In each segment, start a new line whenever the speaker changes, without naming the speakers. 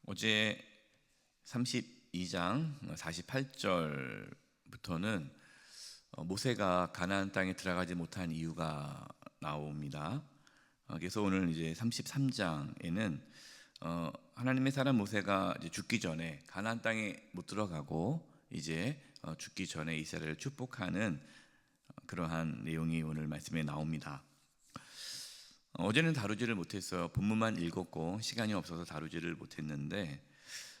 어제 32장 48절부터는 모세가 가나안 땅에 들어가지 못한 이유가 나옵니다. 그래서 오늘 이제 33장에는 하나님의 사람 모세가 이제 죽기 전에 가나안 땅에 못 들어가고 이제 죽기 전에 이스라엘을 축복하는 그러한 내용이 오늘 말씀에 나옵니다. 어제는 다루지를 못했어요. 본문만 읽었고 시간이 없어서 다루지를 못했는데,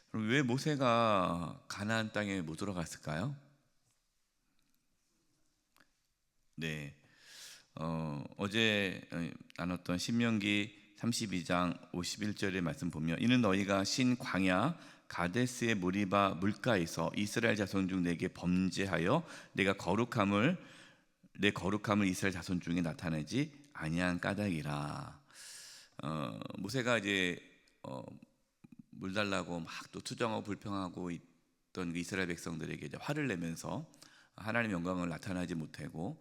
그럼 왜 모세가 가나안 땅에 못 들어갔을까요? 네, 어제 나눴던 신명기 32장 51절의 말씀 보면, 이는 너희가 신 광야 가데스의 무리바 물가에서 이스라엘 자손 중 내게 범죄하여 내 거룩함을 이스라엘 자손 중에 나타내지 아니한 까닭이라. 모세가 이제 물 달라고 막 또 투정하고 불평하고 있던 그 이스라엘 백성들에게 이제 화를 내면서 하나님의 영광을 나타나지 못하고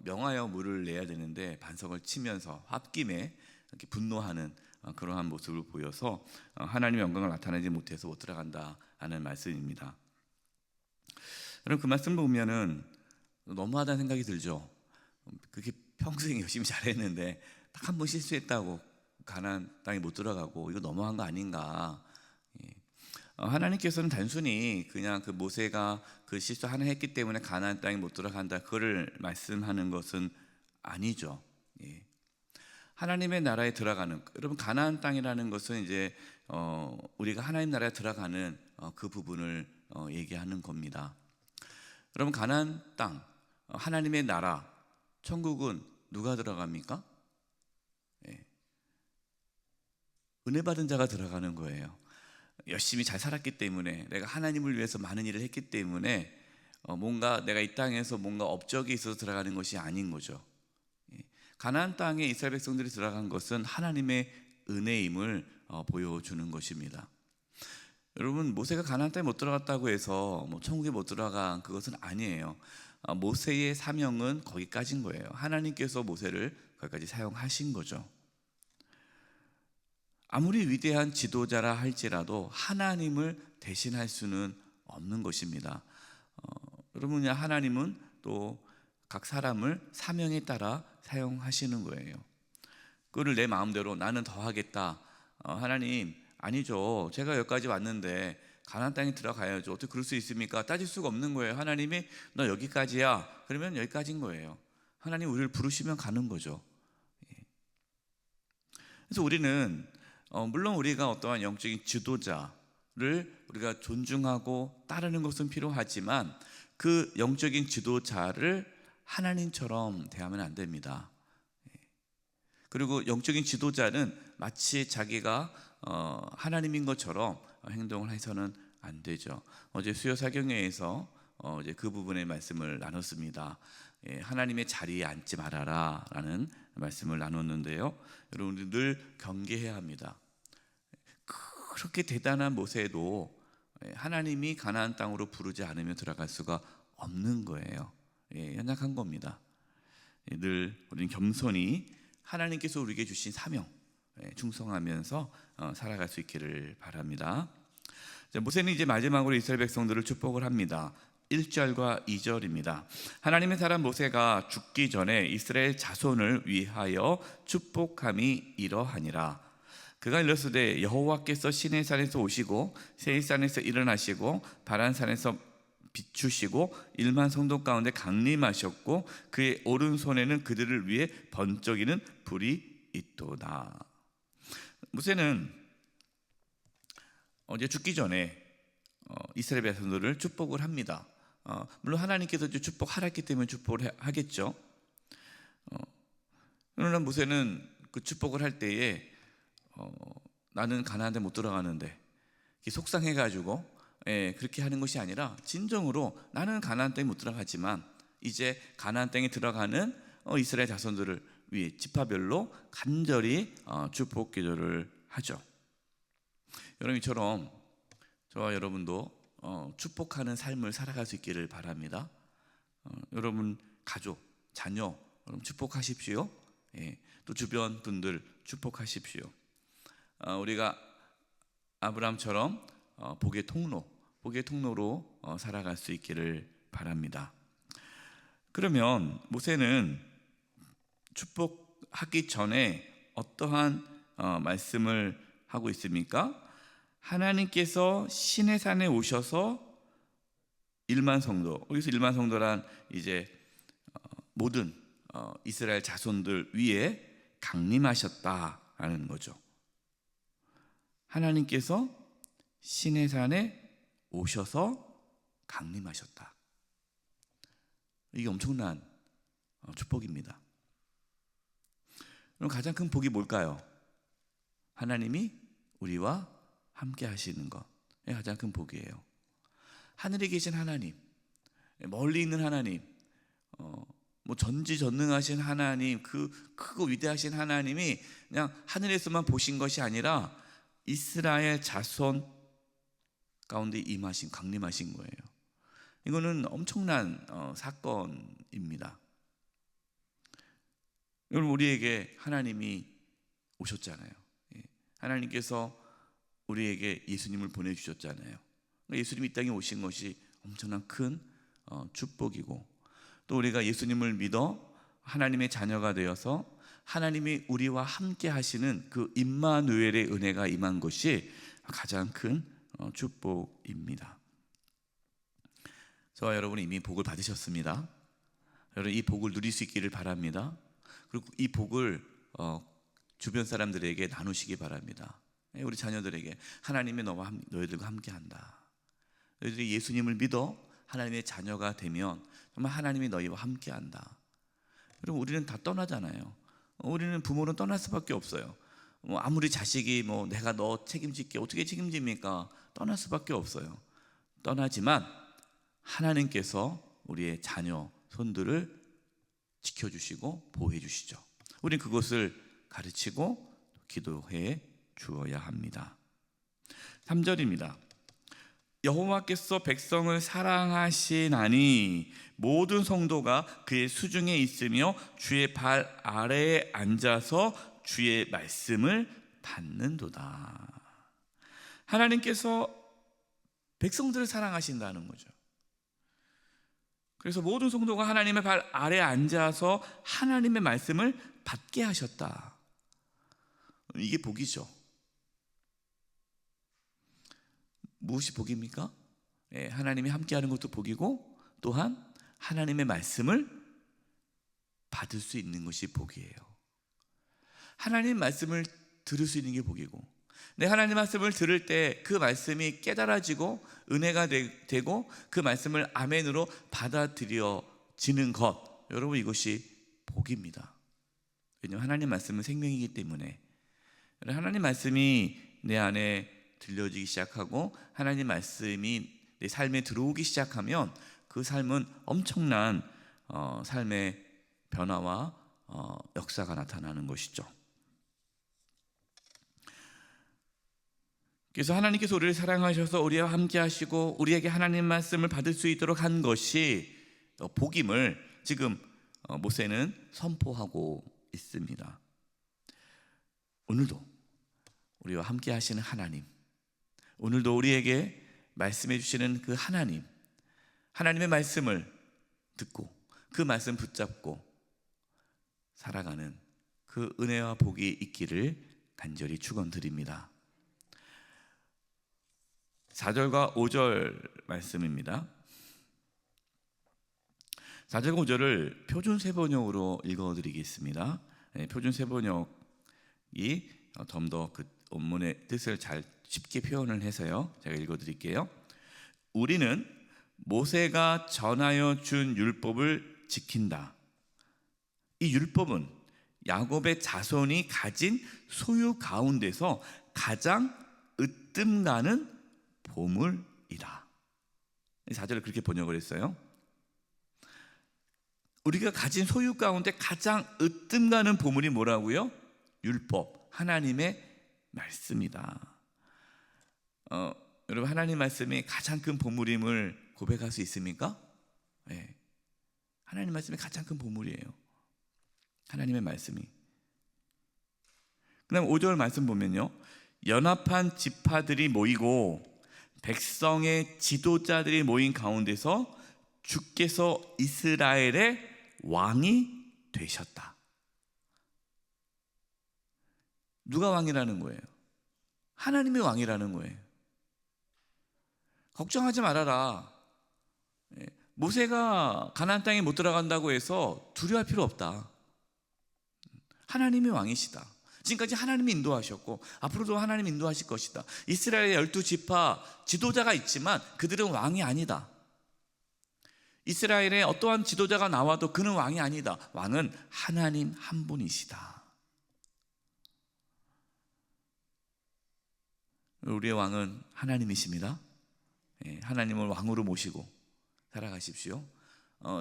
명하여 물을 내야 되는데 반석을 치면서 홧김에 이렇게 분노하는 그러한 모습을 보여서 하나님의 영광을 나타내지 못해서 못 들어간다 하는 말씀입니다. 여러분, 그 말씀 보면은 너무하다는 생각이 들죠. 그렇게 평생 열심히 잘했는데 딱 한 번 실수했다고 가나안 땅에 못 들어가고, 이거 너무한 거 아닌가. 하나님께서는 단순히 그냥 그 모세가 그 실수 하나 했기 때문에 가나안 땅에 못 들어간다, 그거를 말씀하는 것은 아니죠. 하나님의 나라에 들어가는, 여러분, 가나안 땅이라는 것은 이제 우리가 하나님 나라에 들어가는 그 부분을 얘기하는 겁니다. 여러분, 가나안 땅, 하나님의 나라, 천국은 누가 들어갑니까? 은혜 받은 자가 들어가는 거예요. 열심히 잘 살았기 때문에, 내가 하나님을 위해서 많은 일을 했기 때문에 뭔가 내가 이 땅에서 뭔가 업적이 있어서 들어가는 것이 아닌 거죠. 가나안 땅에 이스라엘 백성들이 들어간 것은 하나님의 은혜임을 보여주는 것입니다. 여러분, 모세가 가나안 땅에 못 들어갔다고 해서 천국에 못 들어간 그것은 아니에요. 모세의 사명은 거기까지인 거예요. 하나님께서 모세를 거기까지 사용하신 거죠. 아무리 위대한 지도자라 할지라도 하나님을 대신할 수는 없는 것입니다. 여러분, 하나님은 또 각 사람을 사명에 따라 사용하시는 거예요. 그거를 내 마음대로 나는 더 하겠다, 하나님 아니죠, 제가 여기까지 왔는데 가나안 땅에 들어가야죠, 어떻게 그럴 수 있습니까? 따질 수가 없는 거예요. 하나님이 너 여기까지야, 그러면 여기까지인 거예요. 하나님 우리를 부르시면 가는 거죠. 그래서 우리는 물론 우리가 어떠한 영적인 지도자를 우리가 존중하고 따르는 것은 필요하지만, 그 영적인 지도자를 하나님처럼 대하면 안 됩니다. 그리고 영적인 지도자는 마치 자기가 하나님인 것처럼 행동을 해서는 안 되죠. 어제 수요 사경회에서 이제 그 부분의 말씀을 나눴습니다. 하나님의 자리에 앉지 말아라 라는 말씀을 나눴는데요, 여러분들 늘 경계해야 합니다. 그렇게 대단한 모세도 하나님이 가나안 땅으로 부르지 않으면 들어갈 수가 없는 거예요. 연약한 겁니다. 늘 우리는 겸손히 하나님께서 우리에게 주신 사명 충성하면서 살아갈 수 있기를 바랍니다. 모세는 이제 마지막으로 이스라엘 백성들을 축복을 합니다. 1절과 2절입니다. 하나님의 사람 모세가 죽기 전에 이스라엘 자손을 위하여 축복함이 이러하니라. 그가 일렀으되 여호와께서 시내산에서 오시고 세일산에서 일어나시고 바란산에서 비추시고 1만 성도 가운데 강림하셨고 그의 오른손에는 그들을 위해 번쩍이는 불이 있도다. 모세는 이제 죽기 전에 이스라엘 백성들을 축복을 합니다. 물론 하나님께서 축복하라 했기 때문에 축복을 하겠죠. 그러나 모세는 그 축복을 할 때에 나는 가나안 데 못 들어가는데 속상해가지고 그렇게 하는 것이 아니라, 진정으로 나는 가나안 땅에 못 들어가지만 이제 가나안 땅에 들어가는 이스라엘 자손들을 위해 지파별로 간절히 축복 기도를 하죠. 여러분처럼 저와 여러분도 축복하는 삶을 살아갈 수 있기를 바랍니다. 여러분 가족, 자녀 여러분 축복하십시오. 또 주변 분들 축복하십시오. 우리가 아브라함처럼 복의 통로로 살아갈 수 있기를 바랍니다. 그러면 모세는 축복하기 전에 어떠한 말씀을 하고 있습니까? 하나님께서 시내산에 오셔서 1만 성도, 여기서 1만 성도란 이제 모든 이스라엘 자손들 위에 강림하셨다라는 거죠. 하나님께서 시내산에 오셔서 강림하셨다. 이게 엄청난 축복입니다. 그럼 가장 큰 복이 뭘까요? 하나님이 우리와 함께 하시는 것. 이게 가장 큰 복이에요. 하늘에 계신 하나님, 멀리 있는 하나님, 뭐 전지전능하신 하나님, 그 크고 위대하신 하나님이 그냥 하늘에서만 보신 것이 아니라 이스라엘 자손 가운데 임하신, 강림하신 거예요. 이거는 엄청난 사건입니다. 여러분, 우리에게 하나님이 오셨잖아요. 하나님께서 우리에게 예수님을 보내주셨잖아요. 예수님이 이 땅에 오신 것이 엄청난 큰 축복이고, 또 우리가 예수님을 믿어 하나님의 자녀가 되어서 하나님이 우리와 함께 하시는 그 임마누엘의 은혜가 임한 것이 가장 큰 축복입니다. 저와 여러분이 이미 복을 받으셨습니다. 여러분, 이 복을 누릴 수 있기를 바랍니다. 그리고 이 복을 주변 사람들에게 나누시기 바랍니다. 우리 자녀들에게 하나님이 너희들과 함께한다. 너희들이 예수님을 믿어 하나님의 자녀가 되면 정말 하나님이 너희와 함께한다. 여러분, 우리는 다 떠나잖아요. 우리는 부모는 떠날 수밖에 없어요. 아무리 자식이 내가 너 책임질게, 어떻게 책임집니까? 떠날 수밖에 없어요. 떠나지만 하나님께서 우리의 자녀, 손들을 지켜주시고 보호해 주시죠. 우리는 그것을 가르치고 기도해 주어야 합니다. 3절입니다. 여호와께서 백성을 사랑하시나니 모든 성도가 그의 수중에 있으며 주의 발 아래에 앉아서 주의 말씀을 받는도다. 하나님께서 백성들을 사랑하신다는 거죠. 그래서 모든 성도가 하나님의 발 아래에 앉아서 하나님의 말씀을 받게 하셨다. 이게 복이죠. 무엇이 복입니까? 하나님이 함께하는 것도 복이고, 또한 하나님의 말씀을 받을 수 있는 것이 복이에요. 하나님의 말씀을 들을 수 있는 게 복이고, 하나님 말씀을 들을 때 그 말씀이 깨달아지고 은혜가 되고 그 말씀을 아멘으로 받아들여지는 것, 여러분, 이것이 복입니다. 왜냐하면 하나님 말씀은 생명이기 때문에. 하나님 말씀이 내 안에 들려지기 시작하고 하나님 말씀이 내 삶에 들어오기 시작하면 그 삶은 엄청난 삶의 변화와 역사가 나타나는 것이죠. 그래서 하나님께서 우리를 사랑하셔서 우리와 함께 하시고 우리에게 하나님 말씀을 받을 수 있도록 한 것이 복임을 지금 모세는 선포하고 있습니다. 오늘도 우리와 함께 하시는 하나님, 오늘도 우리에게 말씀해 주시는 그 하나님의 말씀을 듣고 그 말씀 붙잡고 살아가는 그 은혜와 복이 있기를 간절히 축원드립니다. 4절과 5절 말씀입니다. 4절과 5절을 표준 세번역으로 읽어드리겠습니다. 표준 세번역이 좀 더 그 원문의 뜻을 잘 쉽게 표현을 해서요, 제가 읽어드릴게요. 우리는 모세가 전하여 준 율법을 지킨다. 이 율법은 야곱의 자손이 가진 소유 가운데서 가장 으뜸 가는 보물이다. 4절을 그렇게 번역을 했어요. 우리가 가진 소유 가운데 가장 으뜸 가는 보물이 뭐라고요? 율법, 하나님의 말씀이다. 여러분, 하나님 말씀이 가장 큰 보물임을 고백할 수 있습니까? 네. 하나님 말씀이 가장 큰 보물이에요. 하나님의 말씀이. 그 다음 5절 말씀 보면요, 연합한 지파들이 모이고 백성의 지도자들이 모인 가운데서 주께서 이스라엘의 왕이 되셨다. 누가 왕이라는 거예요? 하나님이 왕이라는 거예요. 걱정하지 말아라. 모세가 가나안 땅에 못 들어간다고 해서 두려워할 필요 없다. 하나님이 왕이시다. 지금까지 하나님이 인도하셨고 앞으로도 하나님이 인도하실 것이다. 이스라엘의 12지파 지도자가 있지만 그들은 왕이 아니다. 이스라엘에 어떠한 지도자가 나와도 그는 왕이 아니다. 왕은 하나님 한 분이시다. 우리의 왕은 하나님이십니다. 하나님을 왕으로 모시고 살아가십시오.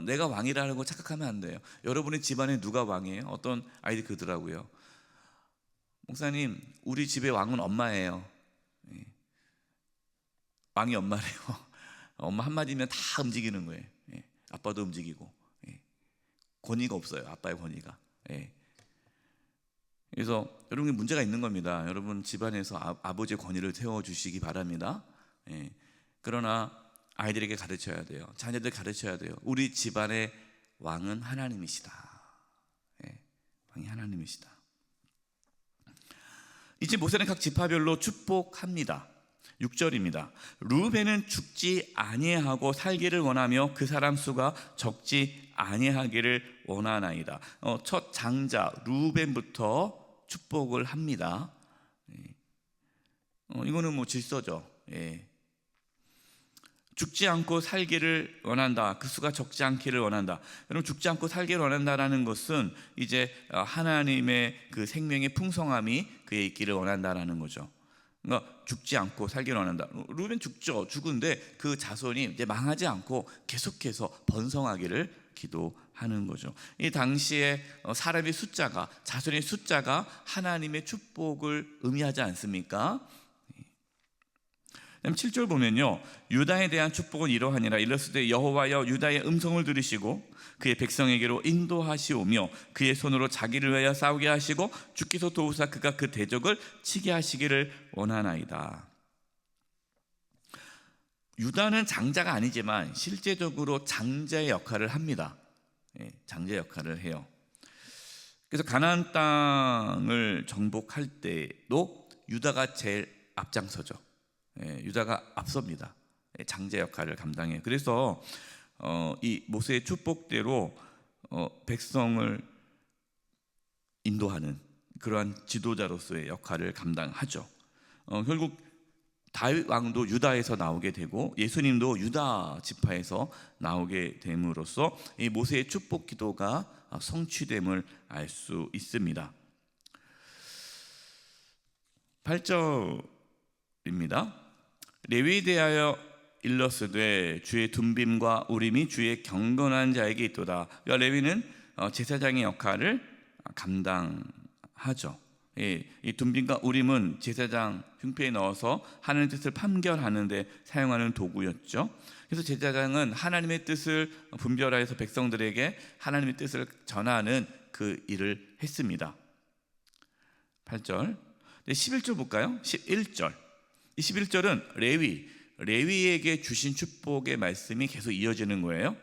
내가 왕이라는 거 착각하면 안 돼요. 여러분의 집안에 누가 왕이에요? 어떤 아이들이 그러더라고요. 목사님, 우리 집의 왕은 엄마예요. 왕이 엄마래요. 엄마 한마디면 다 움직이는 거예요. 아빠도 움직이고. 권위가 없어요. 아빠의 권위가. 그래서 여러분이 문제가 있는 겁니다. 여러분 집안에서 아버지의 권위를 세워주시기 바랍니다. 그러나 아이들에게 가르쳐야 돼요. 자녀들 가르쳐야 돼요. 우리 집안의 왕은 하나님이시다. 왕이 하나님이시다. 이제 모세는 각 지파별로 축복합니다. 6절입니다. 르우벤은 죽지 아니하고 살기를 원하며 그 사람 수가 적지 아니하기를 원하나이다. 첫 장자 르우벤부터 축복을 합니다. 이거는 뭐 질서죠. 죽지 않고 살기를 원한다. 그 수가 적지 않기를 원한다. 여러분, 죽지 않고 살기를 원한다라는 것은 이제 하나님의 그 생명의 풍성함이 그에 있기를 원한다라는 거죠. 그러니까 죽지 않고 살기를 원한다. 르우벤 죽죠. 죽은데 그 자손이 이제 망하지 않고 계속해서 번성하기를 기도하는 거죠. 이 당시에 사람의 숫자가, 자손의 숫자가 하나님의 축복을 의미하지 않습니까? 7절 보면요, 유다에 대한 축복은 이러하니라. 이르시되 여호와여 유다의 음성을 들으시고 그의 백성에게로 인도하시오며 그의 손으로 자기를 위하여 싸우게 하시고 주께서 도우사 그가 그 대적을 치게 하시기를 원하나이다. 유다는 장자가 아니지만 실제적으로 장자의 역할을 합니다. 장자 역할을 해요. 그래서 가나안 땅을 정복할 때도 유다가 제일 앞장서죠. 유다가 앞섭니다. 장자 역할을 감당해요. 그래서 이 모세의 축복대로 백성을 인도하는 그러한 지도자로서의 역할을 감당하죠. 결국 다윗 왕도 유다에서 나오게 되고 예수님도 유다 지파에서 나오게 됨으로써 이 모세의 축복 기도가 성취됨을 알 수 있습니다. 8절입니다. 레위에 대하여 일러스되 주의 둠빔과 우림이 주의 경건한 자에게 있도다. 그러니까 레위는 제사장의 역할을 감당하죠. 이 둠빔과 우림은 제사장 흉패에 넣어서 하나님의 뜻을 판결하는 데 사용하는 도구였죠. 그래서 제사장은 하나님의 뜻을 분별하여서 백성들에게 하나님의 뜻을 전하는 그 일을 했습니다. 8절. 11절 볼까요? 11절. 이 11절은 레위에게 주신 축복의 말씀이 계속 이어지는 거예요.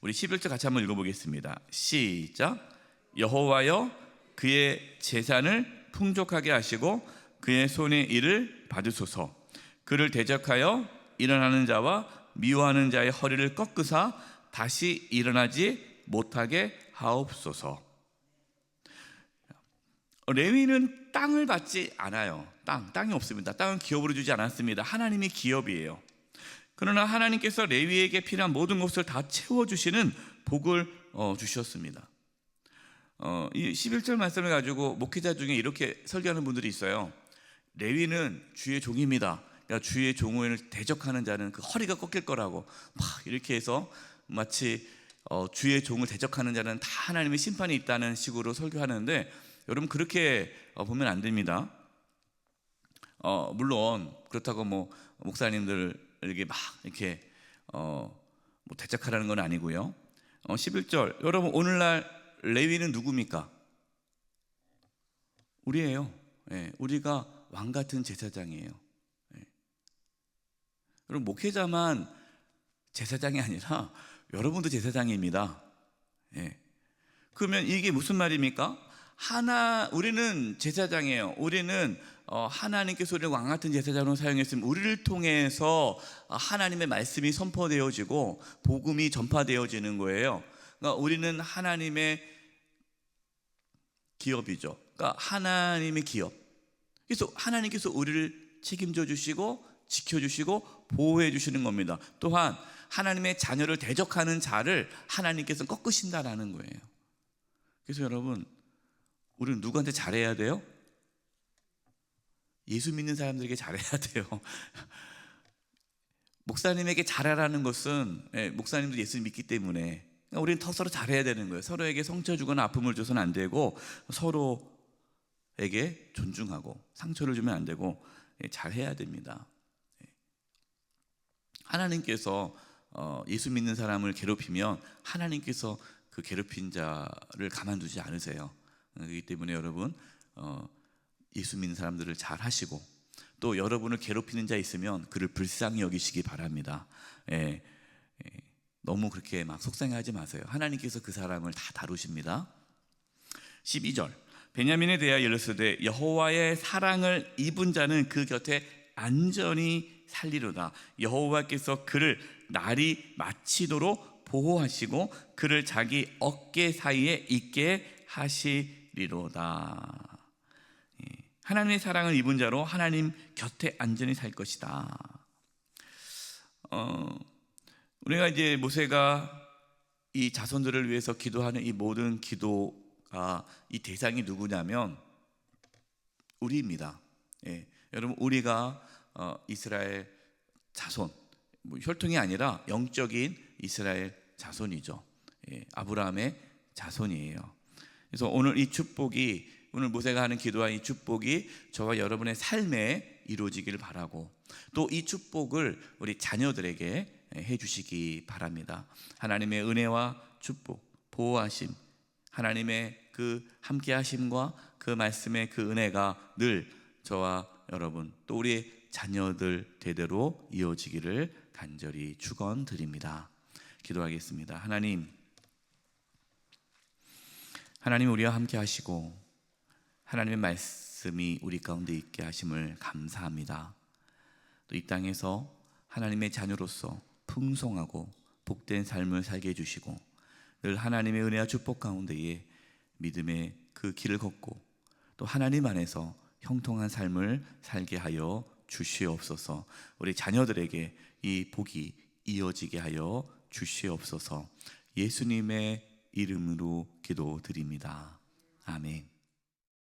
우리 11절 같이 한번 읽어보겠습니다. 시작. 여호와여 그의 재산을 풍족하게 하시고 그의 손의 일을 받으소서. 그를 대적하여 일어나는 자와 미워하는 자의 허리를 꺾으사 다시 일어나지 못하게 하옵소서. 레위는 땅을 받지 않아요. 땅이 없습니다. 땅은 기업으로 주지 않았습니다. 하나님이 기업이에요. 그러나 하나님께서 레위에게 필요한 모든 것을 다 채워주시는 복을 주셨습니다. 이 11절 말씀을 가지고 목회자 중에 이렇게 설교하는 분들이 있어요. 레위는 주의 종입니다. 그러니까 주의 종을 대적하는 자는 그 허리가 꺾일 거라고 막 이렇게 해서 마치 주의 종을 대적하는 자는 다 하나님의 심판이 있다는 식으로 설교하는데, 여러분 그렇게 보면 안 됩니다. 물론 그렇다고 뭐 목사님들에게 막 이렇게 뭐 대적하라는 건 아니고요. 11절, 여러분 오늘날 레위는 누굽니까? 우리예요. 우리가 왕 같은 제사장이에요. 여러분, 목회자만 제사장이 아니라 여러분도 제사장입니다. 그러면 이게 무슨 말입니까? 우리는 제사장이에요. 우리는 하나님께서 우리를 왕 같은 제사장으로 사용했으면 우리를 통해서 하나님의 말씀이 선포되어지고 복음이 전파되어지는 거예요. 그러니까 우리는 하나님의 기업이죠. 그러니까 하나님의 기업. 그래서 하나님께서 우리를 책임져 주시고 지켜주시고 보호해 주시는 겁니다. 또한 하나님의 자녀를 대적하는 자를 하나님께서 꺾으신다라는 거예요. 그래서 여러분, 우리는 누구한테 잘해야 돼요? 예수 믿는 사람들에게 잘해야 돼요. 목사님에게 잘하라는 것은 목사님도 예수 믿기 때문에 우리는 더 서로 잘해야 되는 거예요. 서로에게 상처 주거나 아픔을 줘서는 안 되고, 서로에게 존중하고 상처를 주면 안 되고 잘해야 됩니다. 하나님께서 예수 믿는 사람을 괴롭히면 하나님께서 그 괴롭힌 자를 가만두지 않으세요. 그렇기 때문에 여러분, 예수 믿는 사람들을 잘 하시고, 또 여러분을 괴롭히는 자 있으면 그를 불쌍히 여기시기 바랍니다. 너무 그렇게 막 속상해하지 마세요. 하나님께서 그 사람을 다 다루십니다. 12절, 베냐민에 대하여 이르시되 여호와의 사랑을 입은 자는 그 곁에 안전히 살리로다. 여호와께서 그를 날이 마치도록 보호하시고 그를 자기 어깨 사이에 있게 하시리로다. 하나님의 사랑을 입은 자로 하나님 곁에 안전히 살 것이다. 우리가 이제 모세가 이 자손들을 위해서 기도하는 이 모든 기도가, 이 대상이 누구냐면 우리입니다. 여러분, 우리가 이스라엘 자손, 혈통이 아니라 영적인 이스라엘 자손이죠. 아브라함의 자손이에요. 그래서 오늘 이 축복이, 오늘 모세가 하는 기도와 이 축복이 저와 여러분의 삶에 이루어지기를 바라고, 또 이 축복을 우리 자녀들에게 해주시기 바랍니다. 하나님의 은혜와 축복, 보호하심, 하나님의 그 함께하심과 그 말씀의 그 은혜가 늘 저와 여러분, 또 우리 자녀들 대대로 이어지기를 간절히 축원드립니다. 기도하겠습니다. 하나님 우리와 함께 하시고 하나님의 말씀이 우리 가운데 있게 하심을 감사합니다. 또 이 땅에서 하나님의 자녀로서 풍성하고 복된 삶을 살게 해주시고, 늘 하나님의 은혜와 축복 가운데에 믿음의 그 길을 걷고, 또 하나님 안에서 형통한 삶을 살게 하여 주시옵소서. 우리 자녀들에게 이 복이 이어지게 하여 주시옵소서. 예수님의 이름으로 기도드립니다. 아멘.